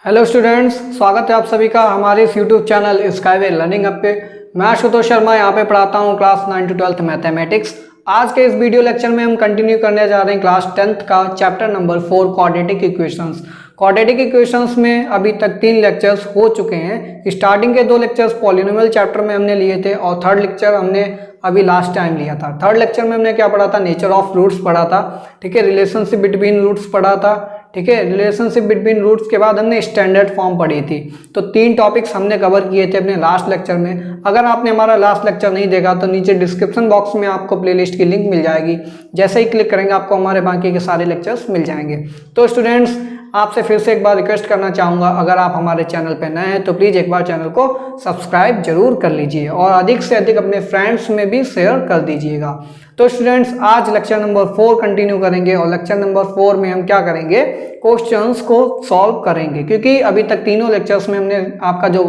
Hello students, स्वागत है आप सभी का हमारे इस YouTube channel skyway learning hub पे। मैं आशुतोष शर्मा यहाँ पे पढ़ाता हूँ क्लास 9 to 12th मैथमेटिक्स। आज के इस वीडियो लेक्चर में हम कंटिन्यू करने जा रहे हैं क्लास 10th का chapter number 4 quadratic equations. Quadratic equations में अभी तक 3 लेक्चर्स हो चुके हैं। स्टार्टिंग के 2 लेक्चर्स पॉलिनोमियल चैप्टर में हमने लिए थे और थर्ड लेक्चर हमने अभी लास्ट टाइम लिया था। थर्ड लेक्चर में हमने क्या पढ़ा था? नेचर ऑफ रूट्स पढ़ा था, ठीक है। रिलेशनशिप बिटवीन रूट्स पढ़ा था, ठीक है। रिलेशनशिप बिटवीन रूट्स के बाद हमने स्टैंडर्ड फॉर्म पढ़ी थी। तो 3 टॉपिक्स हमने कवर किए थे अपने लास्ट लेक्चर में। अगर आपने हमारा लास्ट लेक्चर नहीं देखा तो नीचे डिस्क्रिप्शन बॉक्स में आपको प्लेलिस्ट की लिंक मिल जाएगी। जैसे ही क्लिक करेंगे आपको हमारे बाकी के सारे लेक्चर्स मिल जाएंगे। तो स्टूडेंट्स, आपसे फिर से एक बार रिक्वेस्ट करना चाहूँगा, अगर आप हमारे चैनल पर नए हैं तो प्लीज़ एक बार चैनल को सब्सक्राइब जरूर कर लीजिए और अधिक से अधिक अपने फ्रेंड्स में भी शेयर कर दीजिएगा। तो स्टूडेंट्स, आज लेक्चर नंबर 4 कंटिन्यू करेंगे और लेक्चर नंबर 4 में हम क्या करेंगे? क्वेश्चंस को सॉल्व करेंगे, क्योंकि अभी तक तीनों लेक्चर्स में हमने आपका जो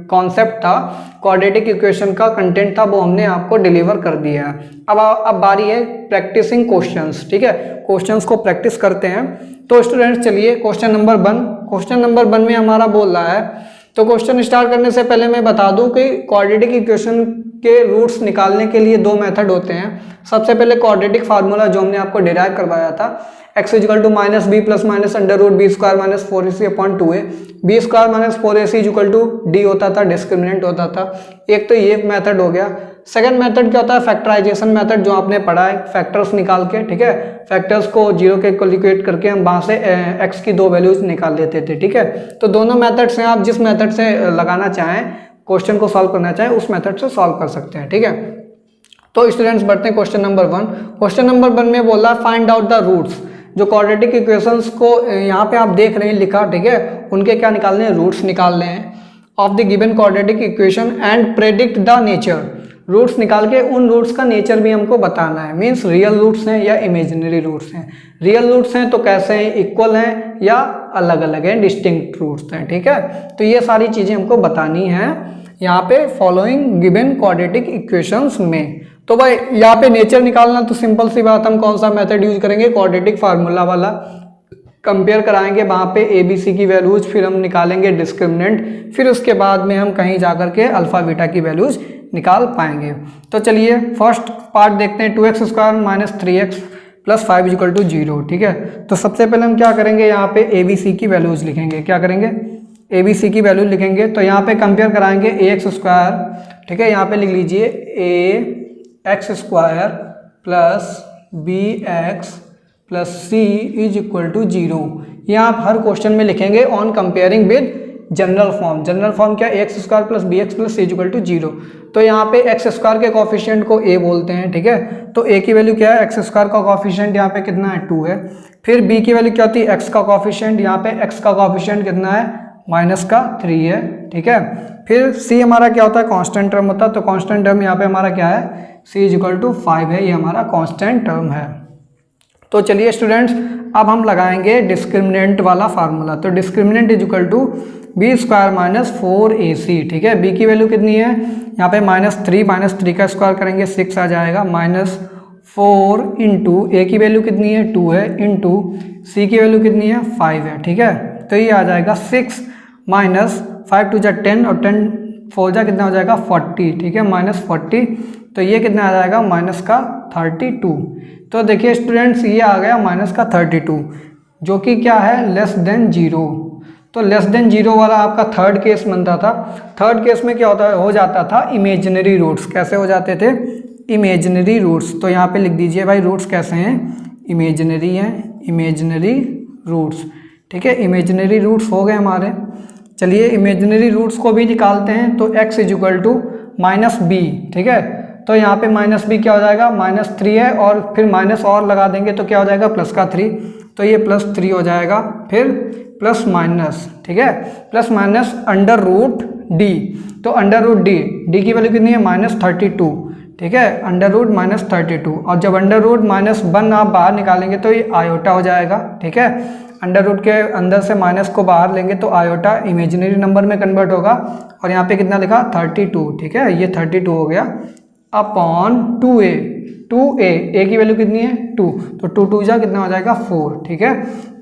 कॉन्सेप्ट था क्वाड्रेटिक इक्वेशन का कंटेंट था वो हमने आपको डिलीवर कर दिया है। अब बारी है प्रैक्टिसिंग क्वेश्चंस, ठीक है। क्वेश्चंस को प्रैक्टिस करते हैं। तो स्टूडेंट्स चलिए क्वेश्चन नंबर 1 में हमारा बोल रहा है। तो क्वेश्चन स्टार्ट करने से पहले मैं बता दूं कि क्वाड्रेटिक इक्वेशन के रूट्स निकालने के लिए 2 मेथड होते हैं। सबसे पहले क्वाड्रेटिक फार्मूला जो हमने आपको डिराइव करवाया था, x equal to minus B plus minus under root B square minus 4ac upon 2a। B square minus 4ac equal to D होता था, डिस्क्रिमिनेंट होता था। एक तो ये मेथड हो गया। सेकंड मेथड क्या होता है? फैक्टराइजेशन मेथड, जो आपने पढ़ा है, फैक्टर्स निकाल के, ठीक है। फैक्टर्स को 0 के इक्वल करके हम वहां से x की 2 वैल्यूज निकाल लेते थे, ठीक है। तो दोनों मेथड्स हैं, आप जिस मेथड से लगाना चाहें, क्वेश्चन को सॉल्व करना चाहें, उस मेथड से सॉल्व कर सकते हैं, ठीक है। तो स्टूडेंट्स बढ़ते हैं क्वेश्चन नंबर 1। क्वेश्चन नंबर 1 में बोला फाइंड आउट द रूट्स। जो क्वाड्रेटिक इक्वेशंस को यहाँ पे आप देख रहे हैं लिखा, ठीक है, उनके क्या निकालने हैं? रूट्स निकालने हैं of the given quadratic equation and predict the nature. Roots निकाल के उन रूट्स का नेचर भी हमको बताना है। मीन्स रियल रूट्स हैं या इमेजिनरी रूट्स हैं। रियल रूट्स हैं तो कैसे हैं? इक्वल हैं या अलग अलग हैं, डिस्टिंक्ट रूट्स हैं, ठीक है। तो ये सारी चीज़ें हमको बतानी हैं यहाँ पे फॉलोइंग गिवन क्वाड्रेटिक इक्वेशंस में। तो भाई यहाँ पे नेचर निकालना तो सिंपल सी बात, हम कौन सा मेथड यूज करेंगे? क्वाड्रेटिक फार्मूला वाला। कंपेयर कराएंगे वहाँ पे ABC की वैल्यूज, फिर हम निकालेंगे डिस्क्रिमिनेंट, फिर उसके बाद में हम कहीं जाकर के अल्फा बीटा की वैल्यूज निकाल पाएंगे। तो चलिए फर्स्ट पार्ट देखते हैं। 2x square minus 3x plus 5 equal to 0, ठीक है। तो सबसे पहले हम क्या करेंगे? यहाँ पे ABC की वैल्यूज लिखेंगे। क्या करेंगे? ABC की वैल्यू लिखेंगे। तो यहाँ पे कंपेयर कराएंगे ax स्क्वायर, ठीक है। यहाँ पे लिख लीजिए ax square plus bx plus c is equal to 0। ये आप हर क्वेश्चन में लिखेंगे on comparing with general form. General form क्या? X square plus b x plus c equal to 0। तो यहाँ पे एक्स स्क्वायर के कॉफिशिएंट को a बोलते हैं, ठीक है। तो a की वैल्यू क्या है? एक्स स्क्वायर का कॉफिशिएंट यहाँ पे कितना है? 2 है। फिर b की वैल्यू क्या होती है? x का कॉफिशिएंट, यहाँ पे x का कॉफिशिएंट कितना है? -3 है, ठीक है। फिर c हमारा क्या होता है? कांस्टेंट टर्म होता है। तो कांस्टेंट टर्म यहाँ पे हमारा क्या है? c इज इक्वल टू 5 है, ये हमारा कांस्टेंट टर्म है। तो चलिए स्टूडेंट्स, अब हम लगाएंगे डिस्क्रिमिनेंट वाला फार्मूला। तो discriminant is equal to B square minus 4ac, ठीक है। b की वैल्यू कितनी है? यहाँ पे -3 का स्क्वायर करेंगे 6 आ जाएगा, -4 इंटू a की वैल्यू कितनी है? 2 है, इंटू c की वैल्यू कितनी है? 5 है, ठीक है। तो ये आ जाएगा 6 माइनस 5 टू जा 10 और 10 4 जा कितना हो जाएगा? 40, ठीक है, -40। तो ये कितना आ जाएगा? -32। तो देखिए स्टूडेंट्स, ये आ गया -32, जो कि क्या है? Less than 0। तो लेस देन 0 वाला आपका थर्ड केस बनता था। थर्ड केस में क्या हो जाता था? Imaginary roots. कैसे हो जाते थे? Imaginary roots. तो यहाँ पे लिख दीजिए भाई रूट्स कैसे हैं? इमेजिनरी हैं, इमेजिनरी रूट्स, ठीक है। इमेजिनरी रूट्स हो गए हमारे। चलिए इमेजिनरी रूट्स को भी निकालते हैं। तो x is equal to -b, ठीक है। तो यहाँ पे -b क्या हो जाएगा? -3 है, और फिर माइनस और लगा देंगे तो क्या हो जाएगा? प्लस का 3। तो ये +3 हो जाएगा। फिर प्लस माइनस, ठीक है, plus minus under root d। तो अंडर रूट d की वैल्यू कितनी है? -32, ठीक है, अंडर रूट -32। और जब अंडर रूट -1 आप बाहर निकालेंगे तो ये आयोटा हो जाएगा, ठीक है। अंडर रूट के अंदर से माइनस को बाहर लेंगे तो आयोटा इमेजिनरी नंबर में कन्वर्ट होगा। और यहाँ पे कितना लिखा? 32, ठीक है, ये 32 हो गया अपॉन 2a। 2a की वैल्यू कितनी है? 2। तो 2 2 जा कितना हो जाएगा? 4, ठीक है।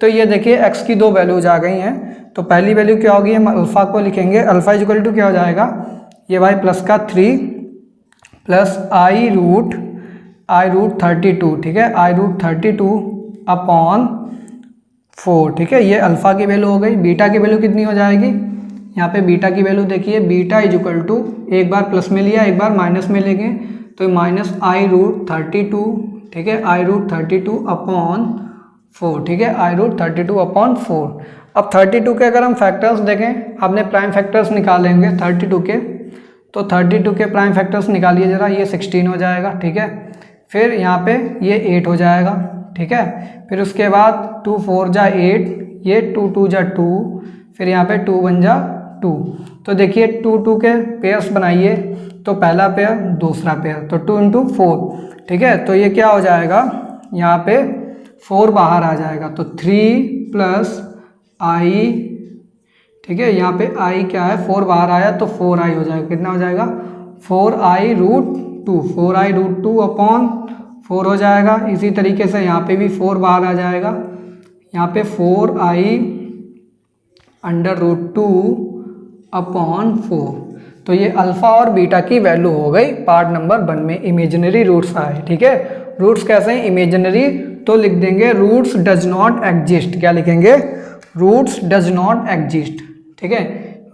तो ये देखिए x की 2 वैल्यूज आ गई हैं। तो पहली वैल्यू क्या होगी, हम अल्फ़ा को लिखेंगे, अल्फ़ा इक्वल टू क्या हो जाएगा, ये भाई प्लस का 3 प्लस आई रूट 32, ठीक है, आई रूट 32 अपॉन 4, ठीक है। ये अल्फ़ा की वैल्यू हो गई। बीटा की वैल्यू कितनी हो जाएगी, यहाँ पे बीटा की वैल्यू देखिए, बीटा इज इक्वल टू, एक बार प्लस में लिया एक बार माइनस में लेंगे, तो माइनस आई रूट 32, ठीक है, आई रूट 32 अपॉन 4, ठीक है, आई रूट 32 अपॉन 4। अब 32 के अगर हम फैक्टर्स देखें, आपने प्राइम फैक्टर्स निकालेंगे 32 के, तो 32 के प्राइम फैक्टर्स निकालिए ज़रा, ये 16 हो जाएगा, ठीक है। फिर यहाँ पे ये 8 हो जाएगा, ठीक है। फिर उसके बाद 2 4 जा 8, ये 2 2 जा 2, फिर यहाँ पे 2 1 जा 2। तो देखिए 2 2 के पेयर्स बनाइए, तो पहला पेयर दूसरा पेयर, तो 2 इंटू 4, ठीक है। तो ये क्या हो जाएगा, यहाँ पे 4 बाहर आ जाएगा, तो 3 प्लस आई, ठीक है, यहाँ पे आई क्या है, 4 बाहर आया तो 4i हो जाएगा, कितना हो जाएगा 4i root 2, 4i root 2 upon 4 हो जाएगा। इसी तरीके से यहाँ पे भी 4 बाहर आ जाएगा, यहाँ पे 4i अंडर रूट 2 अपॉन 4। तो ये अल्फ़ा और बीटा की वैल्यू हो गई पार्ट नंबर 1 में, इमेजिनरी रूट्स आए, ठीक है। रूट्स कैसे हैं, इमेजिनरी, तो लिख देंगे रूट्स डज नॉट एग्जिस्ट, क्या लिखेंगे, रूट्स डज नॉट एग्जिस्ट, ठीक है,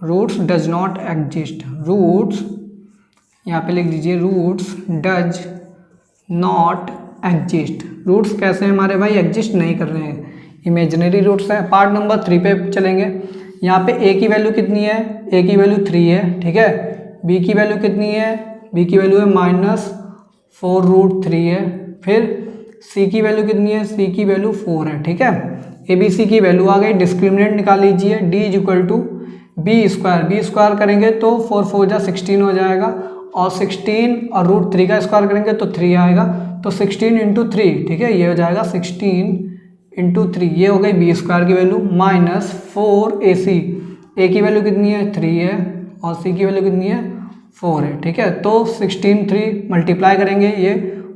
roots does not exist, roots यहाँ पे लिख दीजिए, roots does not exist. Roots कैसे हैं हमारे भाई, एग्जिस्ट नहीं कर रहे हैं, इमेजिनरी रूट्स हैं। पार्ट नंबर 3 पे चलेंगे। यहाँ पे a की वैल्यू कितनी है, a की वैल्यू 3 है, ठीक है। b की वैल्यू कितनी है, b की वैल्यू है -4 रूट 3 है। फिर c की वैल्यू कितनी है, c की वैल्यू 4 है, ठीक है। ए बी सी की वैल्यू आ गई, डिस्क्रिमिनेंट निकाल लीजिए, d is equal to B square करेंगे तो 4 4 जा 16 हो जाएगा, और 16 और रूट 3 का स्क्वायर करेंगे तो 3 आएगा, तो 16 इंटू 3, ठीक है, ये हो जाएगा 16 इंटू 3, ये हो गई बी स्क्वायर की वैल्यू, माइनस 4ac, ए की वैल्यू कितनी है 3 है, और सी की वैल्यू कितनी है 4 है, ठीक है। तो 16 3 मल्टीप्लाई करेंगे, ये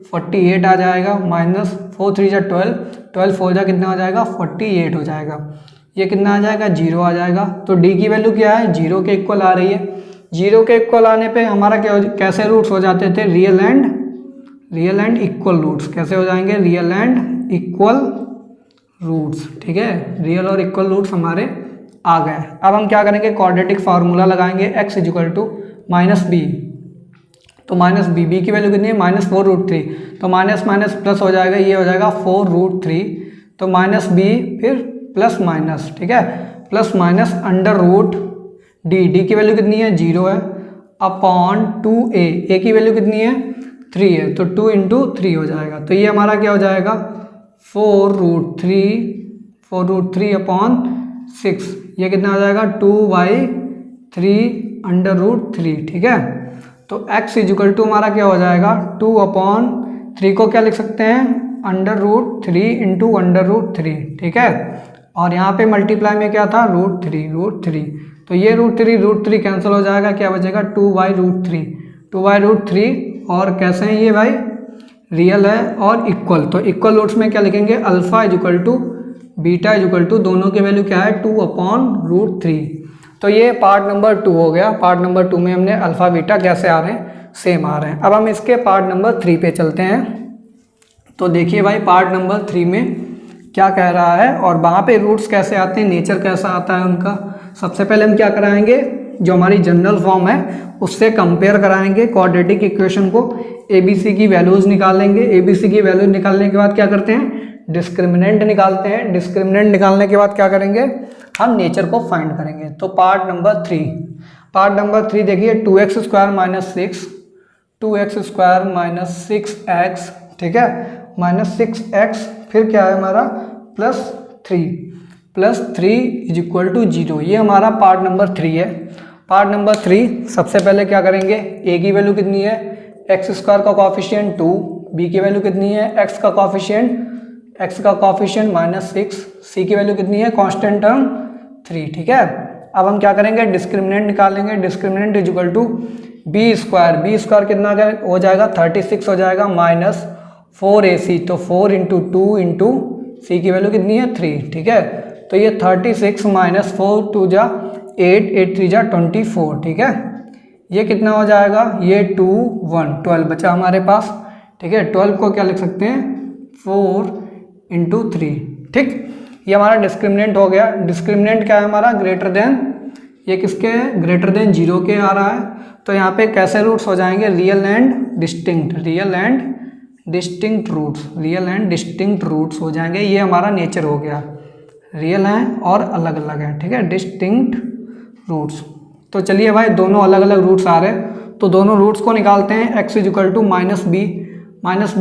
48 आ जाएगा, माइनस 4 3 जा 12, 12 4 जा कितना हो जाएगा 48 हो जाएगा, ये कितना आ जाएगा 0 आ जाएगा। तो डी की वैल्यू क्या है, 0 के इक्वल आ रही है। 0 के इक्वल आने पे हमारा क्या कैसे रूट्स हो जाते थे, रियल एंड इक्वल रूट्स, कैसे हो जाएंगे, रियल एंड इक्वल रूट्स, ठीक है, रियल और इक्वल रूट्स हमारे आ गए। अब हम क्या करेंगे, क्वाड्रेटिक फार्मूला लगाएंगे, x is equal to minus B, तो माइनस बी, बी की वैल्यू कितनी है -4 रूट 3, तो माइनस माइनस प्लस हो जाएगा, ये हो जाएगा 4 रूट 3, तो माइनस बी फिर प्लस माइनस, ठीक है, plus minus under root D, D की वैल्यू कितनी है 0 है, अपॉन 2a, a की वैल्यू कितनी है 3 है, तो 2 इंटू 3 हो जाएगा। तो ये हमारा क्या हो जाएगा 4 रूट 3 अपॉन 6, ये कितना आ जाएगा 2/3 अंडर रूट 3, ठीक है। तो x इज इक्वल टू हमारा क्या हो जाएगा 2/3 को क्या लिख सकते हैं under root 3 into under root 3, ठीक है। और यहाँ पे मल्टीप्लाई में क्या था रूट 3, तो ये रूट 3 कैंसिल हो जाएगा, क्या बचेगा 2/3, और कैसे हैं ये भाई रियल है और इक्वल, तो इक्वल रूट्स में क्या लिखेंगे, alpha is equal to beta is equal to, दोनों की वैल्यू क्या है 2/√3। तो ये पार्ट नंबर 2 हो गया। पार्ट नंबर 2 में हमने अल्फा बीटा कैसे आ रहे हैं, सेम आ रहे हैं। अब हम इसके पार्ट नंबर 3 पे चलते हैं। तो देखिए भाई पार्ट नंबर 3 में क्या कह रहा है और वहाँ पे रूट्स कैसे आते हैं, नेचर कैसा आता है उनका। सबसे पहले हम क्या कराएंगे, जो हमारी जनरल फॉर्म है उससे कंपेयर कराएंगे क्वाड्रेटिक इक्वेशन को, ABC की वैल्यूज़ निकालेंगे। ABC की वैल्यूज निकालने के बाद क्या करते हैं, डिस्क्रिमिनेंट निकालते हैं। डिस्क्रिमिनेंट निकालने के बाद क्या करेंगे, हम नेचर को फाइंड करेंगे। तो पार्ट नंबर 3 देखिए 2x² - 6x, ठीक है, -6x, फिर क्या है हमारा +3 इज इक्वल टू 0। ये हमारा पार्ट नंबर 3 है। पार्ट नंबर 3 सबसे पहले क्या करेंगे, a की वैल्यू कितनी है x² का कॉफिशिएंट 2, b की वैल्यू कितनी है x का कॉफिशिएंट -6, c की वैल्यू कितनी है कांस्टेंट टर्म 3, ठीक है। अब हम क्या करेंगे, डिस्क्रिमिनेंट निकालेंगे। Discriminant is equal to b² कितना हो जाएगा 36 हो जाएगा, -4ac, तो 4 × 2 × c की वैल्यू कितनी है 3, ठीक है। तो ये 36 माइनस 4 2 जा 8 8 3 जा 24, ठीक है। ये कितना हो जाएगा, ये 2 1 12 बचा हमारे पास, ठीक है। 12 को क्या लिख सकते हैं, 4 इंटू 3, ठीक। ये हमारा डिस्क्रिमिनेंट हो गया। डिस्क्रिमिनेंट क्या है हमारा, ग्रेटर देन, ये किसके है, ग्रेटर देन 0 के आ रहा है। तो यहाँ पे कैसे रूट्स हो जाएंगे, real and distinct, real and distinct roots, real and distinct roots हो जाएंगे। ये हमारा नेचर हो गया, रियल हैं और अलग अलग हैं, ठीक है, डिस्टिंक्ट रूट्स। तो चलिए भाई, दोनों अलग अलग रूट्स आ रहे हैं, तो दोनों रूट्स को निकालते हैं। x equal to minus B minus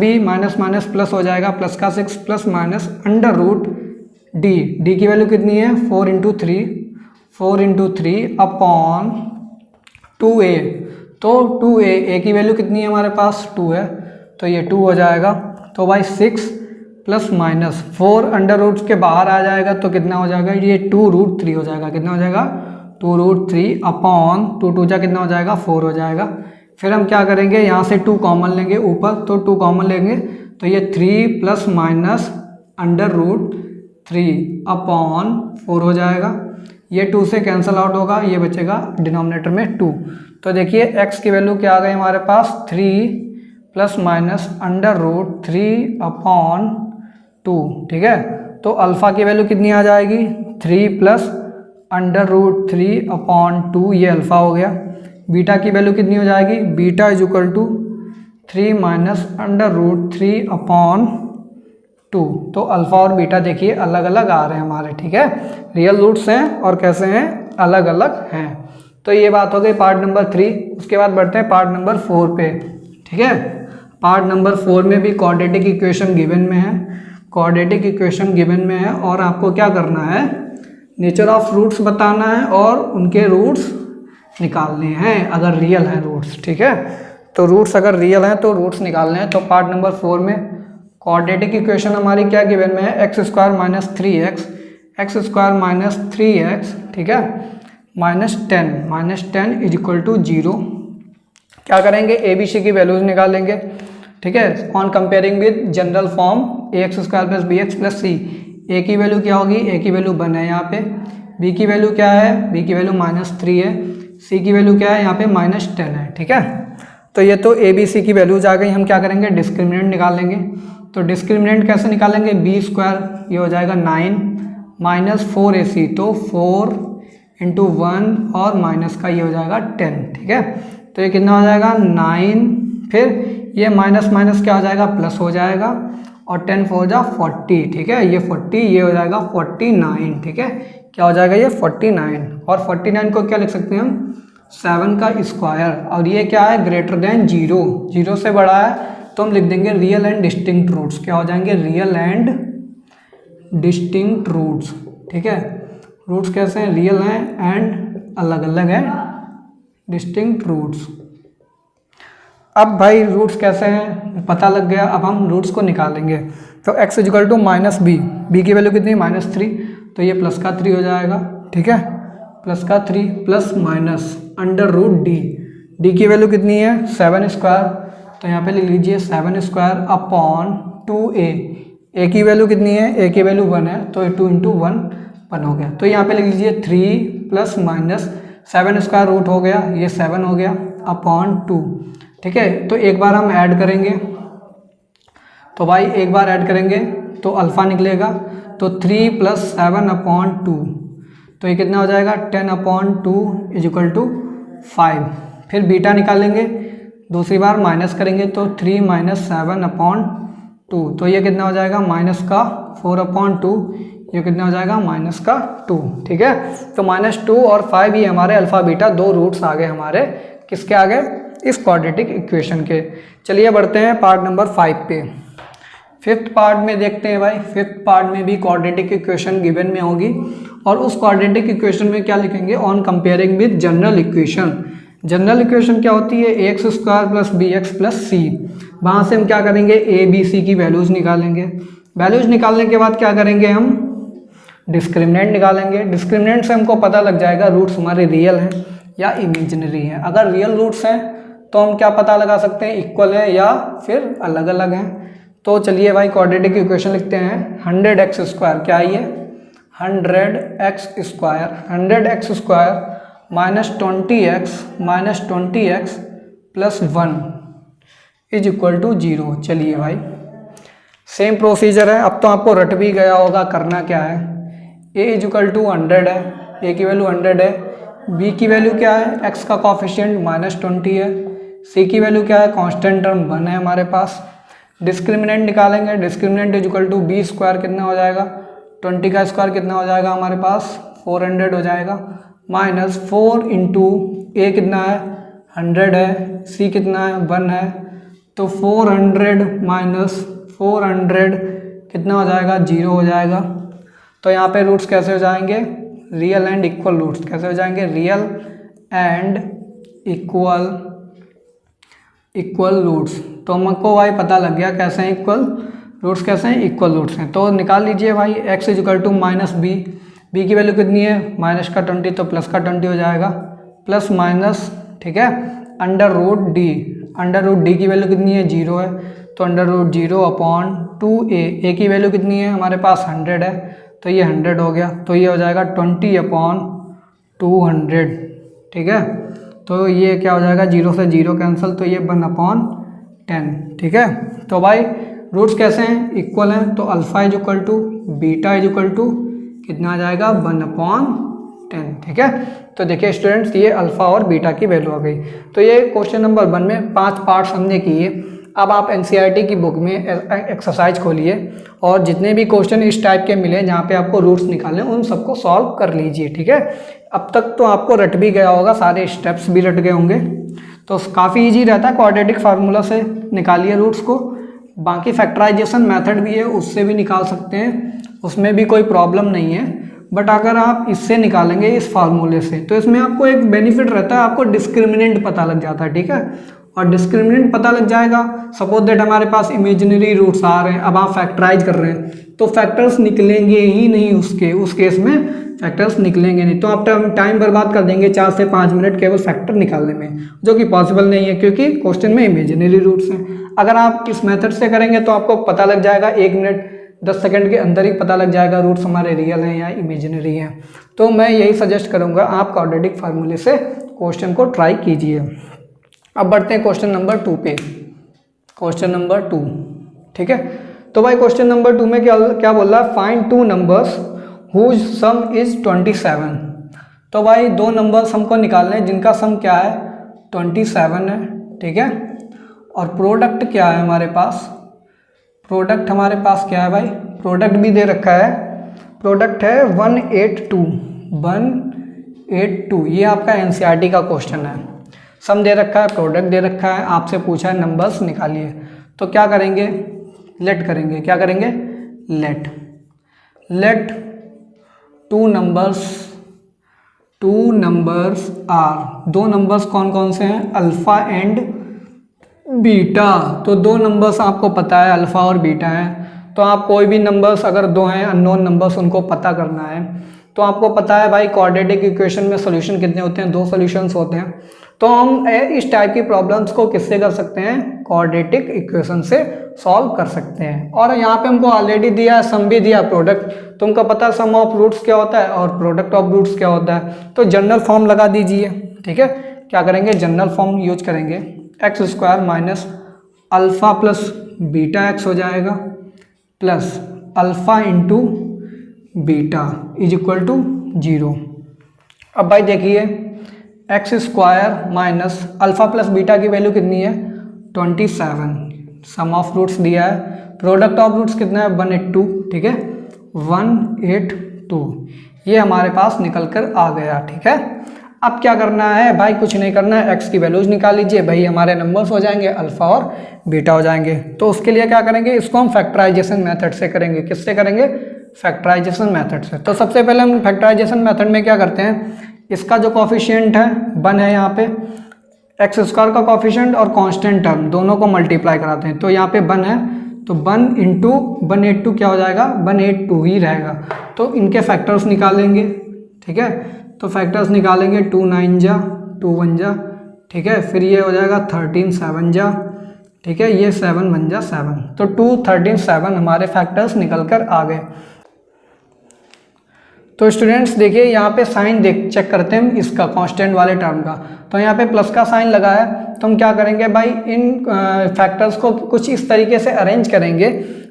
minus plus हो जाएगा, प्लस का 6 plus minus under root D की वैल्यू कितनी है, 4 इंटू थ्री अपॉन 2a। तो 2a की वैल्यू कितनी है हमारे पास, 2 है, तो ये 2 हो जाएगा। तो भाई 6 प्लस माइनस 4 अंडर रूट्स के बाहर आ जाएगा, तो कितना हो जाएगा, ये 2√3 हो जाएगा। कितना हो जाएगा, 2√3 अपॉन 2 2 जा कितना हो जाएगा, 4 हो जाएगा। फिर हम क्या करेंगे, यहाँ से 2 कॉमन लेंगे ऊपर, तो 2 कॉमन लेंगे तो ये 3 plus minus under root 3 upon 4 हो जाएगा। ये 2 से कैंसिल आउट होगा, ये बचेगा डिनोमिनेटर में 2। तो देखिए x की वैल्यू क्या आ गई हमारे पास, 3 plus minus under root 3 upon 2, ठीक है। तो अल्फ़ा की वैल्यू कितनी आ जाएगी, 3 प्लस अंडर रूट 3 अपॉन 2, ये अल्फ़ा हो गया। बीटा की वैल्यू कितनी हो जाएगी, beta is equal to 3 minus under root 3 upon 2। तो अल्फ़ा और बीटा देखिए अलग अलग आ रहे हैं हमारे, ठीक है, रियल रूट्स हैं और कैसे हैं, अलग अलग हैं। तो ये बात हो गई पार्ट नंबर 3। उसके बाद बढ़ते हैं पार्ट नंबर 4 पे, ठीक है। पार्ट नंबर 4 में भी क्वाड्रेटिक इक्वेशन गिवन में है, क्वाड्रेटिक इक्वेशन गिवन में है, और आपको क्या करना है, नेचर ऑफ रूट्स बताना है और उनके रूट्स निकालने हैं अगर रियल हैं रूट्स, ठीक है। तो रूट्स अगर रियल हैं तो रूट्स निकालने हैं। तो पार्ट नंबर 4 में क्वाड्रेटिक इक्वेशन हमारी क्या गिवन में है, एक्स स्क्वायर माइनस 3x, ठीक है, माइनस 10 इज इक्वल टू 0। क्या करेंगे, ए बी सी की वैल्यूज निकालेंगे, ठीक है, on comparing with general form ax² plus b x plus c. A की वैल्यू क्या होगी, ए की वैल्यू 1 है यहाँ पे, बी की वैल्यू क्या है, बी की वैल्यू -3 है, सी की वैल्यू क्या है यहाँ पे -10 है, ठीक है। तो ये तो ए बी सी की वैल्यूज आ गई। हम क्या करेंगे, डिस्क्रिमिनेंट निकालेंगे। तो डिस्क्रिमिनेंट कैसे निकालेंगे, b², ये हो जाएगा 9 माइनस 4ac, तो 4 इंटू 1 और माइनस का ये हो जाएगा 10, ठीक है। तो ये कितना हो जाएगा 9, फिर ये माइनस माइनस क्या हो जाएगा, प्लस हो जाएगा, और 10 4 जा 40, ठीक है, ये 40, ये हो जाएगा 49, ठीक है। क्या हो जाएगा, ये 49, और 49 को क्या लिख सकते हैं हम, 7 का स्क्वायर, और ये क्या है, ग्रेटर देन 0 से बड़ा है, तो हम लिख देंगे रियल एंड डिस्टिंक्ट रूट्स। क्या हो जाएंगे, रियल एंड डिस्टिंक्ट रूट्स, ठीक है। रूट्स कैसे हैं, रियल हैं एंड अलग अलग हैं, डिस्टिंक्ट रूट्स। अब भाई रूट्स कैसे हैं पता लग गया, अब हम रूट्स को निकालेंगे। तो x equal to minus B की वैल्यू कितनी है, -3, तो ये प्लस का 3 हो जाएगा, ठीक है, प्लस का 3 plus minus under root D की वैल्यू कितनी है, 7², तो यहाँ पे लिख लीजिए 7² अपॉन 2a। ए की वैल्यू कितनी है, ए की वैल्यू 1 है, तो 2 इंटू 1 हो गया। तो यहाँ पे लिख लीजिए 3 प्लस माइनस 7² रूट हो गया, ये 7 हो गया, अपॉन 2, ठीक है। तो एक बार हम ऐड करेंगे, तो भाई एक बार ऐड करेंगे तो अल्फ़ा निकलेगा, तो 3 प्लस 7 अपॉन 2, तो ये कितना हो जाएगा 10 अपॉन 2 इज इक्वल टू 5। फिर बीटा निकालेंगे, दूसरी बार माइनस करेंगे, तो 3 माइनस 7 अपॉन 2, तो ये कितना हो जाएगा माइनस का 4 अपॉन 2, ये कितना हो जाएगा माइनस का 2, ठीक है। तो -2 और 5 ये हमारे अल्फ़ा बीटा 2 रूट्स आ गए हमारे, किसके आ गए, इस क्वाड्रेटिक इक्वेशन के। चलिए बढ़ते हैं पार्ट नंबर 5 पे। फिफ्थ पार्ट में देखते हैं भाई, फिफ्थ पार्ट में भी क्वाड्रेटिक इक्वेशन गिवन में होगी, और उस क्वाड्रेटिक इक्वेशन में क्या लिखेंगे, on comparing with general equation. General equation क्या होती है, ax² plus b x plus c. वहाँ से हम क्या करेंगे, ए बी सी की वैल्यूज़ निकालेंगे। वैल्यूज़ निकालने के बाद क्या करेंगे, हम डिस्क्रिमिनेंट निकालेंगे। डिस्क्रिमिनेंट से हमको पता लग जाएगा रूट्स हमारे रियल हैं या इमेजिनरी हैं। अगर रियल रूट्स हैं तो हम क्या पता लगा सकते हैं, इक्वल है या फिर अलग अलग हैं। तो चलिए भाई क्वाड्रेटिक इक्वेशन लिखते हैं। 100x², क्या है ये 100x² -20x plus 1 is equal to 0। चलिए भाई सेम प्रोसीजर है, अब तो आपको रट भी गया होगा करना क्या है। a इज इक्वल टू 100 है, a की वैल्यू 100 है, b की वैल्यू क्या है, x का कॉफिशिएंट -20 है, c की वैल्यू क्या है, कांस्टेंट टर्म 1 है हमारे पास। डिस्क्रिमिनेंट निकालेंगे, discriminant is equal to b square कितना हो जाएगा, 20 का स्क्वायर कितना हो जाएगा हमारे पास 400 हो जाएगा, -4 इंटू a कितना है 100 है, c कितना है 1 है, तो 400 माइनस 400 कितना हो जाएगा 0 हो जाएगा। तो यहाँ पे रूट्स कैसे हो जाएंगे, रियल एंड इक्वल रूट्स कैसे हो जाएंगे, रियल एंड इक्वल रूट्स। तो हमको भाई पता लग गया कैसे हैं इक्वल रूट्स, कैसे हैं इक्वल रूट्स हैं। तो निकाल लीजिए भाई x is equal to -b, b की वैल्यू कितनी है -20 तो प्लस का 20 हो जाएगा, प्लस माइनस ठीक है √d, √d की वैल्यू कितनी है 0 है, तो √0/2a, a की वैल्यू कितनी है हमारे पास 100 है, तो ये 100 हो गया, तो ये हो जाएगा 20/200 ठीक है। तो ये क्या हो जाएगा 0 से 0 कैंसिल, तो ये 1/10 ठीक है। तो भाई रूट्स कैसे हैं इक्वल हैं, तो alpha is equal to beta is equal to कितना आ जाएगा 1/10 ठीक है। तो देखिए स्टूडेंट्स ये अल्फा और बीटा की वैल्यू आ गई। तो ये क्वेश्चन नंबर 1 में 5 पार्ट्स हमने किए। अब आप एनसीईआरटी की बुक में एक्सरसाइज खोलिए और जितने भी क्वेश्चन इस टाइप के मिले जहाँ पे आपको रूट्स निकालने उन सबको सॉल्व कर लीजिए ठीक है। अब तक तो आपको रट भी गया होगा, सारे स्टेप्स भी रट गए होंगे, तो काफ़ी इजी रहता है। क्वाड्रेटिक फार्मूला से निकालिए रूट्स को, बाकी फैक्टराइजेशन मेथड भी है उससे भी निकाल सकते हैं, उसमें भी कोई प्रॉब्लम नहीं है। बट अगर आप इससे निकालेंगे इस फार्मूले से तो इसमें आपको एक बेनिफिट रहता है, आपको डिस्क्रिमिनेंट पता लग जाता है ठीक है। और डिस्क्रिमिनेंट पता लग जाएगा, सपोज दैट हमारे पास इमेजिनरी रूट्स आ रहे हैं, अब आप फैक्टराइज कर रहे हैं तो फैक्टर्स निकलेंगे ही नहीं, उस केस में फैक्टर्स निकलेंगे नहीं, तो आप टाइम बर्बाद कर देंगे 4 से 5 मिनट केवल फैक्टर निकालने में, जो कि पॉसिबल नहीं है क्योंकि क्वेश्चन में इमेजिनरी रूट्स हैं। अगर आप इस मेथड से करेंगे तो आपको पता लग जाएगा 1 मिनट 10 सेकंड के अंदर ही पता लग जाएगा रूट्स हमारे रियल हैं या इमेजिनरी हैं। तो मैं यही सजेस्ट करूँगा आप क्वाड्रेटिक फार्मूले से क्वेश्चन को ट्राई कीजिए। अब बढ़ते हैं क्वेश्चन नंबर 2 पे, क्वेश्चन नंबर 2 ठीक है। तो भाई क्वेश्चन नंबर 2 में क्या बोल रहा है, find 2 numbers whose sum is 27। तो भाई 2 नंबर्स हमको निकालने हैं जिनका सम क्या है 27 है ठीक है। और प्रोडक्ट क्या है हमारे पास, प्रोडक्ट हमारे पास क्या है भाई, प्रोडक्ट भी दे रखा है, प्रोडक्ट है 182, ये आपका एनसीईआरटी का क्वेश्चन है। सम दे रखा है, प्रोडक्ट दे रखा है, आपसे पूछा है नंबर्स निकालिए। तो क्या करेंगे, लेट करेंगे, क्या करेंगे लेट 2 नंबर्स आर, 2 नंबर्स कौन कौन से हैं अल्फ़ा एंड बीटा। तो 2 नंबर्स आपको पता है अल्फ़ा और बीटा है, तो आप कोई भी नंबर्स अगर 2 हैं अननोन नंबर्स उनको पता करना है। तो आपको पता है भाई क्वाड्रेटिक इक्वेशन में सॉल्यूशन कितने होते हैं, 2 सॉल्यूशंस होते हैं। तो हम इस टाइप की प्रॉब्लम्स को किससे कर सकते हैं, क्वाड्रेटिक इक्वेशन से सॉल्व कर सकते हैं। और यहाँ पे हमको ऑलरेडी दिया है, सम भी दिया, प्रोडक्ट, तुमको पता है सम ऑफ रूट्स क्या होता है और प्रोडक्ट ऑफ रूट्स क्या होता है। तो जनरल फॉर्म लगा दीजिए ठीक है। क्या करेंगे, जनरल फॉर्म यूज करेंगे, x² minus alpha plus beta x हो जाएगा plus alpha into beta is equal to 0। अब भाई देखिए x² minus alpha plus beta की वैल्यू कितनी है 27, सम ऑफ रूट्स दिया है, प्रोडक्ट ऑफ रूट्स कितना है 182 ठीक है 182, ये हमारे पास निकल कर आ गया ठीक है। अब क्या करना है भाई, कुछ नहीं करना है, x की वैल्यूज निकाल लीजिए, भाई हमारे नंबर्स हो जाएंगे अल्फ़ा और बीटा हो जाएंगे। तो उसके लिए क्या करेंगे, इसको हम फैक्टराइजेशन मेथड से करेंगे। किससे करेंगे, फैक्टराइजेशन मेथड से। तो सबसे पहले हम फैक्टराइजेशन मेथड में क्या करते हैं, इसका जो कॉफिशिएंट है 1 है, यहाँ पे x² का कॉफिशिएंट और कांस्टेंट टर्म दोनों को मल्टीप्लाई कराते हैं। तो यहाँ पे 1 है, तो 1 इंटू 182 क्या हो जाएगा 182 ही रहेगा। तो इनके फैक्टर्स निकालेंगे ठीक है। तो फैक्टर्स निकालेंगे 2 9 जा 2 1 जा ठीक है, फिर ये हो जाएगा 13 7 जा ठीक है, ये 7 1 जा 7, तो 2 13 7 हमारे फैक्टर्स निकल कर आ गए। तो स्टूडेंट्स देखिए यहाँ पे साइन चेक करते हैं इसका कांस्टेंट वाले टर्म का। तो यहाँ पे प्लस का साइन लगा है तो हम क्या करेंगे भाई, इन फैक्टर्स को कुछ इस तरीके से अरेंज करेंगे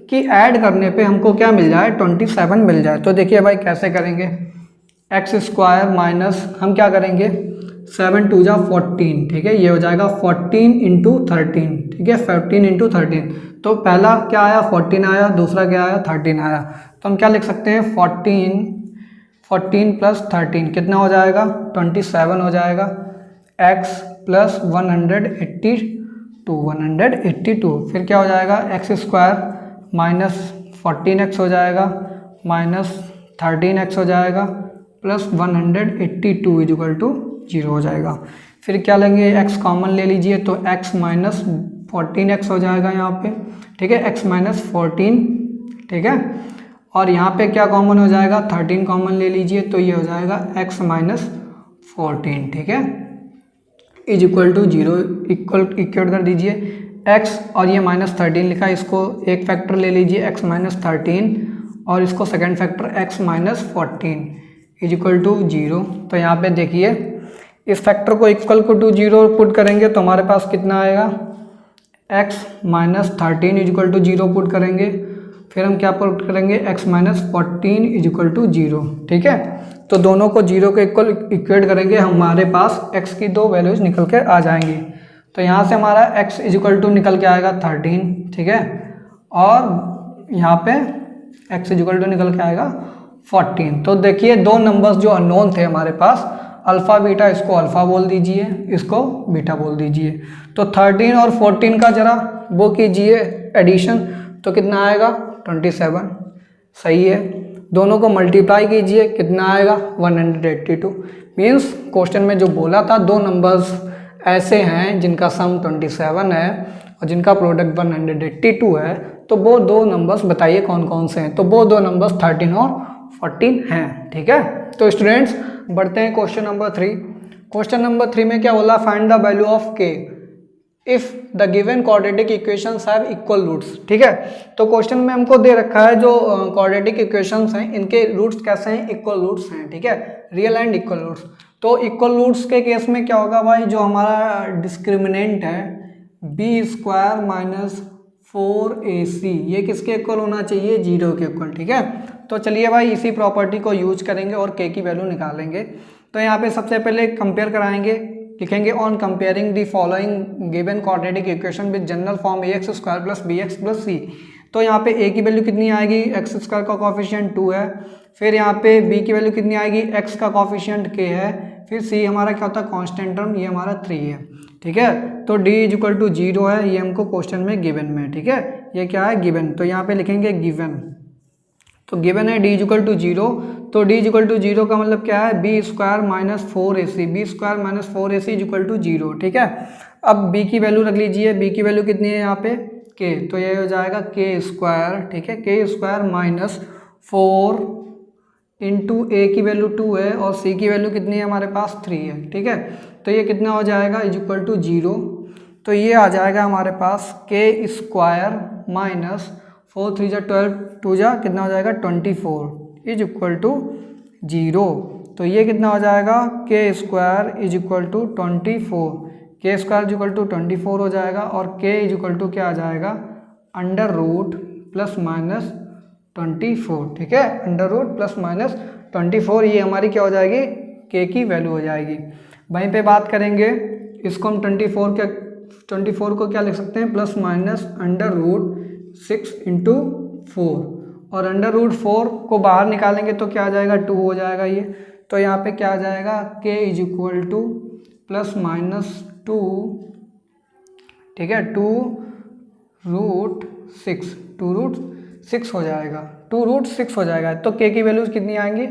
कि ऐड करने पे हमको क्या मिल जाए, 27 मिल जाए। तो देखिए भाई कैसे करेंगे, एक्स स्क्वायर माइनस हम क्या करेंगे 7 2 जा 14, ठीक है, ये हो जाएगा 14 इंटू 13, ठीक है, 14 इंटू 13। तो पहला क्या आया 14 आया, दूसरा क्या आया 13 आया। तो हम क्या लिख सकते हैं 14 प्लस 13 कितना हो जाएगा 27 हो जाएगा। x प्लस 182 फिर क्या हो जाएगा एक्स स्क्वायर माइनस 14x हो जाएगा माइनस 13x हो जाएगा प्लस 182 इक्वल टू 0 हो जाएगा। फिर क्या लेंगे x कॉमन ले लीजिए तो x माइनस 14x हो जाएगा यहाँ पे, ठीक है, x माइनस 14, ठीक है, और यहाँ पे क्या कॉमन हो जाएगा 13 कॉमन ले लीजिए तो ये हो जाएगा x माइनस 14, ठीक है, इज इक्वल टू 0, इक्वल कर दीजिए x और ये माइनस 13 लिखा है, इसको एक फैक्टर ले लीजिए x माइनस 13 और इसको second factor x minus 14 is equal to 0। तो यहाँ पे देखिए इस फैक्टर को इक्वल टू 0 पुट करेंगे तो हमारे पास कितना आएगा x minus 13 is equal to 0 put करेंगे, फिर हम क्या पुट करेंगे x minus 14 is equal to 0, ठीक है। तो दोनों को 0 के इक्वल इक्वेट करेंगे, हमारे पास x की दो वैल्यूज निकल के आ जाएंगी। तो यहाँ से हमारा x इज इक्वल टू निकल के आएगा 13, ठीक है, और यहाँ पे x इज इक्वल टू निकल के आएगा 14। तो देखिए दो नंबर्स जो अननोन थे हमारे पास, अल्फ़ा बीटा, इसको अल्फ़ा बोल दीजिए, इसको बीटा बोल दीजिए। तो 13 और 14 का जरा वो कीजिए एडिशन, तो कितना आएगा 27, सही है। दोनों को मल्टीप्लाई कीजिए, कितना आएगा 182। मीन्स क्वेश्चन में जो बोला था दो नंबर्स ऐसे हैं जिनका सम 27 है और जिनका प्रोडक्ट 182 है, तो वो दो नंबर्स बताइए कौन कौन से हैं। तो वो दो नंबर्स 13 और 14 हैं, ठीक है। तो स्टूडेंट्स बढ़ते हैं क्वेश्चन नंबर 3। क्वेश्चन नंबर 3 में क्या बोला, find the value of k if the given quadratic equations have equal roots, ठीक है। तो क्वेश्चन में हमको दे रखा है जो क्वाड्रेटिक इक्वेशंस हैं इनके रूट्स कैसे हैं, इक्वल रूट्स हैं, ठीक है, रियल एंड इक्वल रूट्स। तो इक्वल रूट्स के केस में क्या होगा भाई, जो हमारा डिस्क्रिमिनेंट है बी स्क्वायर माइनस 4ac ये किसके इक्वल होना चाहिए, 0 के इक्वल, ठीक है। तो चलिए भाई इसी प्रॉपर्टी को यूज करेंगे और k की वैल्यू निकालेंगे। तो यहाँ पे सबसे पहले कंपेयर कराएंगे, लिखेंगे on comparing the following given quadratic equation with general form ax square plus bx plus c। तो यहाँ पे a की वैल्यू कितनी आएगी, x स्क्वायर का कॉफिशिएंट 2 है, फिर यहाँ पे b की वैल्यू कितनी आएगी, x का कॉफिशिएंट k है, फिर c हमारा क्या होता है कांस्टेंट टर्म, ये हमारा 3 है, ठीक है। तो d इज इक्वल टू 0 है, ये हमको क्वेश्चन में गिवन में, ठीक है, ये क्या है गिवन। तो यहाँ पे लिखेंगे गिवन, तो गिवन है d इज इक्वल टू 0, तो d इज इक्वल टू 0 का मतलब क्या है, b square minus 4ac, b square minus 4ac is equal to 0, ठीक है। अब b की वैल्यू रख लीजिए, b की वैल्यू कितनी है यहाँ पे k, तो ये हो जाएगा k स्क्वायर, ठीक है, k square minus 4 into a की वैल्यू 2 है और c की वैल्यू कितनी है हमारे पास 3 है, ठीक है। तो ये कितना हो जाएगा इज इक्वल टू 0, तो ये आ जाएगा हमारे पास k स्क्वायर माइनस 4 3 जा 12 2 जा कितना हो जाएगा 24 इज इक्वल टू 0। तो ये कितना हो जाएगा k square is equal to 24, k square is equal to 24 हो जाएगा और k इज इक्वल टू क्या आ जाएगा अंडर रूट प्लस माइनस 24, ठीक है, अंडर रूट प्लस माइनस 24, ये हमारी क्या हो जाएगी k की वैल्यू हो जाएगी। वहीं पे बात करेंगे इसको हम 24 को क्या लिख सकते हैं plus minus under root 6 into 4 और अंडर रूट 4 को बाहर निकालेंगे तो क्या आ जाएगा 2 हो जाएगा ये। तो यहाँ पे क्या आ जाएगा k is equal two plus minus 2, ठीक है, 2 रूट 6 हो जाएगा, 2 रूट 6 हो जाएगा। तो k की वैल्यूज कितनी आएंगी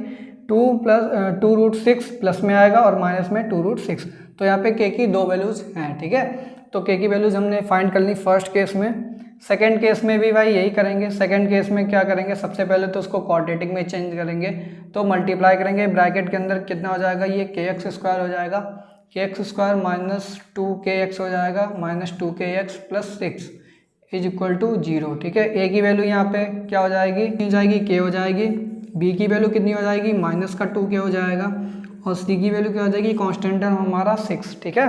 2 रूट 6 प्लस में आएगा और माइनस में 2 रूट 6। तो यहाँ पे k की दो वैल्यूज हैं, ठीक है। तो k की वैल्यूज हमने फाइंड कर ली फर्स्ट केस में। सेकेंड केस में भी भाई यही करेंगे। सेकेंड केस में क्या करेंगे, सबसे पहले तो उसको क्वाड्रेटिक में चेंज करेंगे, तो मल्टीप्लाई करेंगे, ब्रैकेट के अंदर कितना हो जाएगा ये kx स्क्वायर हो जाएगा, kx स्क्वायर माइनस 2kx हो जाएगा minus 2kx plus 6 is equal to 0, ठीक है। a की वैल्यू यहाँ पे क्या हो जाएगी, मिल जाएगी k हो जाएगी बी की वैल्यू कितनी हो जाएगी, -2 के हो जाएगा, और सी की वैल्यू क्या हो जाएगी, कांस्टेंट है हमारा 6, ठीक है।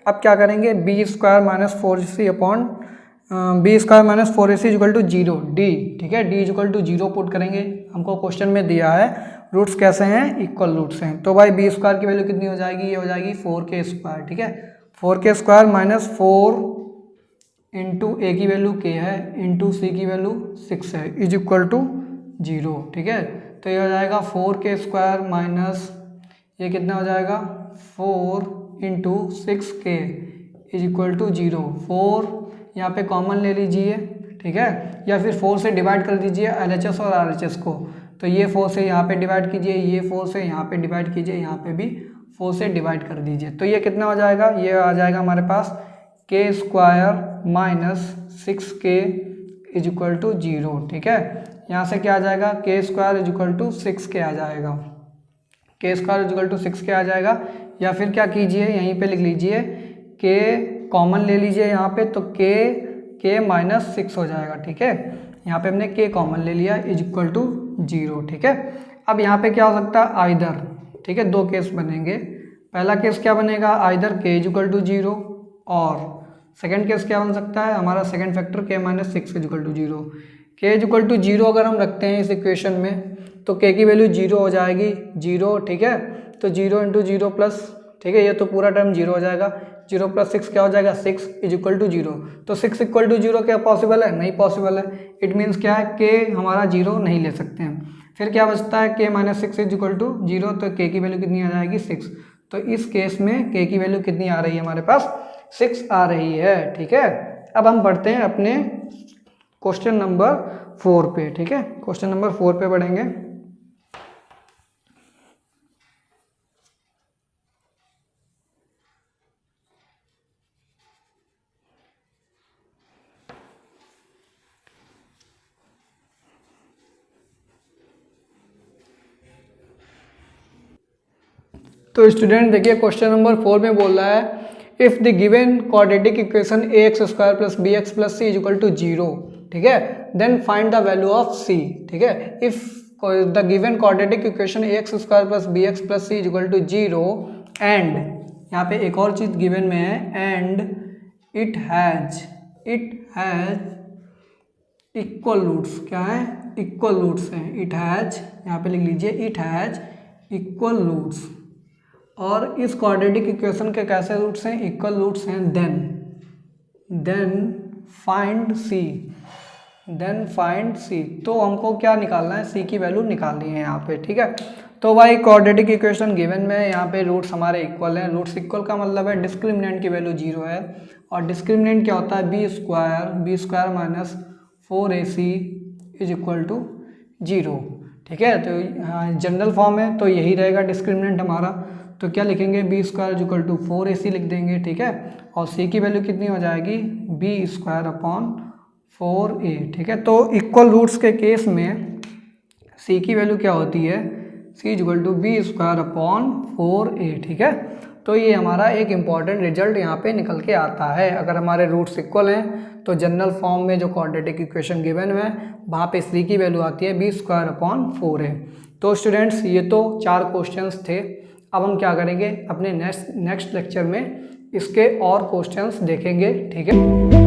अब क्या करेंगे, b square minus 4ac upon b square minus 4ac equal to 0 D, ठीक है, डी इक्वल टू 0 पुट करेंगे। हमको क्वेश्चन में दिया है रूट्स कैसे हैं, इक्वल रूट्स हैं, तो भाई बी स्क्वायर की वैल्यू कितनी हो जाएगी, ये हो जाएगी 4k स्क्वायर, ठीक है, 4k स्क्वायर माइनस 4 इंटू ए की वैल्यू k है इंटू सी की वैल्यू 6 है इज इक्वल टू 0, ठीक है। तो ये हो जाएगा 4k स्क्वायर माइनस ये कितना हो जाएगा 4 into 6k is equal to 0, 4 यहाँ पे कॉमन ले लीजिए, ठीक है, या फिर 4 से डिवाइड कर दीजिए LHS और RHS को, तो ये 4 से यहाँ पे डिवाइड कीजिए, ये 4 से यहाँ पे डिवाइड कीजिए, यहाँ पे भी 4 से डिवाइड कर दीजिए, तो ये कितना हो जाएगा, ये आ जाएगा हमारे पास k square minus 6k is equal to 0, ठीक है। यहाँ से क्या आ जाएगा, k square is equal to 6k आ जाएगा, k square is equal to 6k आ जाएगा, या फिर क्या कीजिए यहीं पे लिख लीजिए k कॉमन ले लीजिए यहाँ पे, तो k माइनस 6 हो जाएगा, ठीक है, यहाँ पे हमने k कॉमन ले लिया इज इक्वल टू 0, ठीक है। अब यहाँ पे क्या हो सकता है, आइदर, ठीक है, दो केस बनेंगे, पहला केस क्या बनेगा, either k is equal to 0, और सेकंड केस क्या बन सकता है हमारा second factor k minus 6 is equal to 0, k is equal to 0 अगर हम रखते हैं इस इक्वेशन में तो k की वैल्यू 0 हो जाएगी, 0, ठीक है, तो 0 इंटू 0 प्लस, ठीक है, ये तो पूरा टर्म 0 हो जाएगा, 0 प्लस 6 क्या हो जाएगा, 6 इज इक्वल टू 0, तो 6 इक्वल टू 0 क्या पॉसिबल है, नहीं पॉसिबल है, इट मीन्स क्या है, k हमारा 0 नहीं ले सकते हैं। फिर क्या बचता है, k minus 6 is equal to 0, तो k की वैल्यू कितनी आ जाएगी, 6, तो इस केस में k की वैल्यू कितनी आ रही है हमारे पास, 6 आ रही है, ठीक है। अब हम बढ़ते हैं अपने क्वेश्चन नंबर 4 पे, ठीक है, क्वेश्चन नंबर 4 पे बढ़ेंगे। तो स्टूडेंट देखिए क्वेश्चन नंबर 4 में बोल रहा है if the given quadratic equation ax square plus bx plus c is equal to 0, ठीक है, then find the value of c, ठीक है। If the given quadratic equation ax square plus bx plus c is equal to 0 and, यहाँ पे एक और चीज given में है, and it has equal roots, क्या है, इक्वल रूट्स हैं, इट हैज, यहाँ पे लिख लीजिए इट हैज इक्वल रूट्स, और इस क्वाड्रेटिक इक्वेशन के कैसे रूट्स हैं, इक्वल रूट्स हैं, देन फाइंड सी, तो हमको क्या निकालना है, सी की वैल्यू निकालनी है यहाँ पे, ठीक है। तो भाई क्वाड्रेटिक इक्वेशन गिवन में यहाँ पे रूट्स हमारे इक्वल हैं, रूट्स इक्वल का मतलब है डिस्क्रिमिनेंट की वैल्यू 0 है, और डिस्क्रिमिनेंट क्या होता है, b square minus 4ac is equal to 0, ठीक है। तो जनरल फॉर्म है तो यही रहेगा डिस्क्रिमिनेंट हमारा, तो क्या लिखेंगे, b square is equal to 4ac लिख देंगे, ठीक है, और सी की वैल्यू कितनी हो जाएगी, बी स्क्वायर अपॉन 4a, ठीक है। तो इक्वल रूट्स के केस में सी की वैल्यू क्या होती है, c is equal to B square upon 4a, ठीक है। तो ये हमारा एक इम्पॉर्टेंट रिजल्ट यहाँ पे निकल के आता है, अगर हमारे रूट्स इक्वल हैं तो जनरल फॉर्म में जो क्वाड्रेटिक इक्वेशन गिवन है वहाँ पे सी की वैल्यू आती है बी स्क्वायर अपॉन 4a। तो स्टूडेंट्स ये तो 4 क्वेश्चंस थे, अब हम क्या करेंगे अपने नेक्स्ट लेक्चर में इसके और क्वेश्चंस देखेंगे, ठीक है।